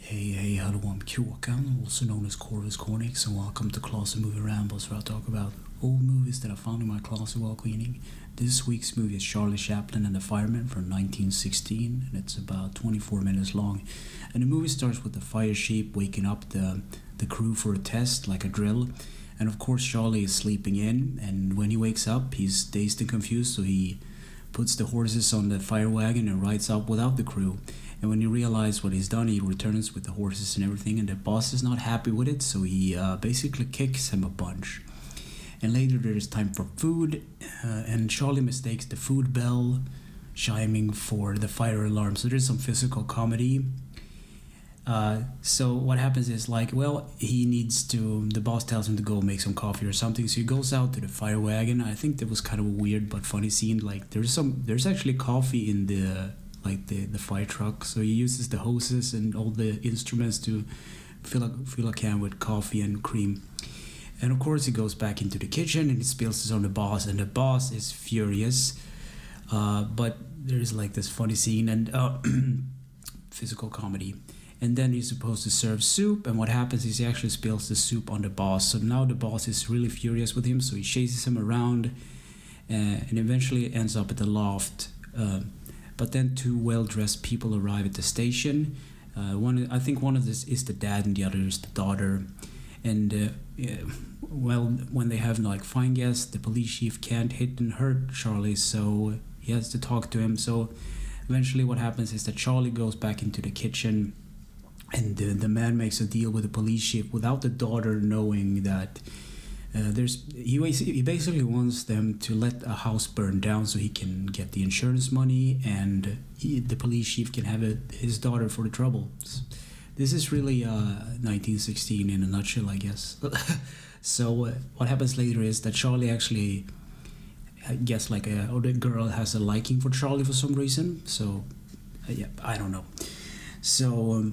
Hey, hello, I'm Kråkan, also known as Corvus Cornix, and welcome to Closet Movie Rambles, where I talk about old movies that I found in my closet while cleaning. This week's movie is Charlie Chaplin and the Fireman from 1916, and it's about 24 minutes long. And the movie starts with the fire chief waking up the crew for a test, like a drill. And of course, Charlie is sleeping in, and when he wakes up, he's dazed and confused, so he puts the horses on the fire wagon and rides up without the crew. And when he realizes what he's done, he returns with the horses and everything, and the boss is not happy with it, so he basically kicks him a bunch. And later there's time for food, and Charlie mistakes the food bell chiming for the fire alarm, so there's some physical comedy. So what happens is the boss tells him to go make some coffee or something, so he goes out to the fire wagon. I think that was kind of a weird but funny scene. Like there's actually coffee in the fire truck, so he uses the hoses and all the instruments to fill a can with coffee and cream. And of course he goes back into the kitchen and he spills this on the boss, and the boss is furious. But there's like this funny scene and physical comedy. And then he's supposed to serve soup, and what happens is he actually spills the soup on the boss. So now the boss is really furious with him, so he chases him around and eventually ends up at the loft. But then two well-dressed people arrive at the station. I think one of this is the dad and the other is the daughter. And when they have fine guests, the police chief can't hit and hurt Charlie, so he has to talk to him. So eventually what happens is that Charlie goes back into the kitchen, and the man makes a deal with the police chief without the daughter knowing that he basically wants them to let a house burn down so he can get the insurance money, and the police chief can have his daughter for the trouble. This is really 1916 in a nutshell, I guess. So what happens later is that Charlie actually gets or the girl has a liking for Charlie for some reason. So yeah, I don't know. So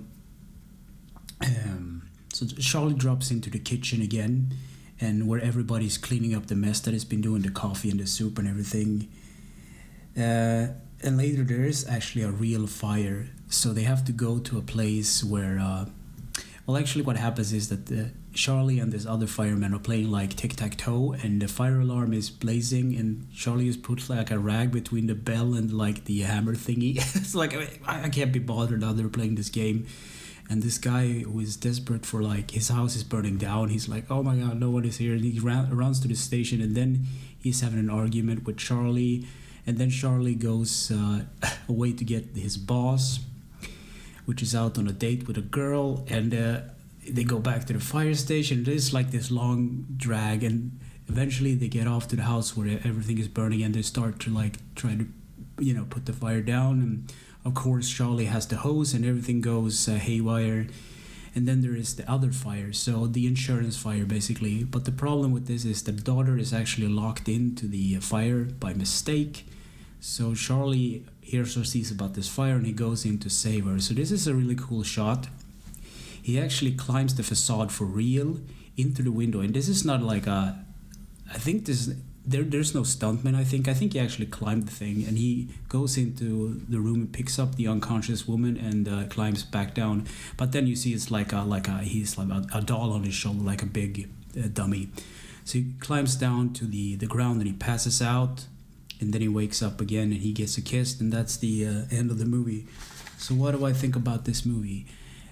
Charlie drops into the kitchen again, and where everybody's cleaning up the mess that has been doing the coffee and the soup and everything. And later there is actually a real fire, so they have to go to a place where actually what happens is that Charlie and this other fireman are playing like tic-tac-toe, and the fire alarm is blazing, and Charlie has put like a rag between the bell and like the hammer thingy. It's like I can't be bothered now they're playing this game. And this guy who is desperate for his house is burning down. He's like, oh my god, no one is here. And he runs to the station, and then he's having an argument with Charlie. And then Charlie goes away to get his boss, which is out on a date with a girl. And they go back to the fire station. There's like this long drag, and eventually they get off to the house where everything is burning, and they start to try to put the fire down. And of course Charlie has the hose and everything goes haywire. And then there is the other fire, so the insurance fire basically. But the problem with this is the daughter is actually locked into the fire by mistake. So Charlie hears or sees about this fire, and he goes in to save her. So this is a really cool shot. He actually climbs the facade for real into the window, and this is not there's no stuntman. I think he actually climbed the thing, and he goes into the room and picks up the unconscious woman and climbs back down. But then you see it's he's like a doll on his shoulder, like a big dummy. So he climbs down to the ground, and he passes out, and then he wakes up again and he gets a kiss, and that's the end of the movie. So what do I think about this movie?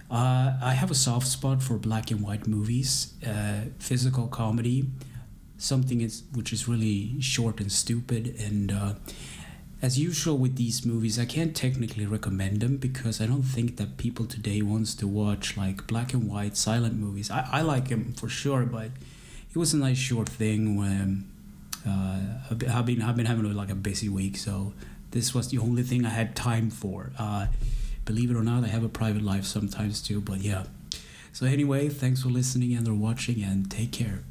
I have a soft spot for black and white movies, physical comedy, something which is really short and stupid. And as usual with these movies, I can't technically recommend them because I don't think that people today wants to watch black and white silent movies. I like them for sure, but it was a nice short thing when I've been having a busy week, so this was the only thing I had time for. Believe it or not, I have a private life sometimes too, but yeah. So anyway, thanks for listening and or watching, and take care.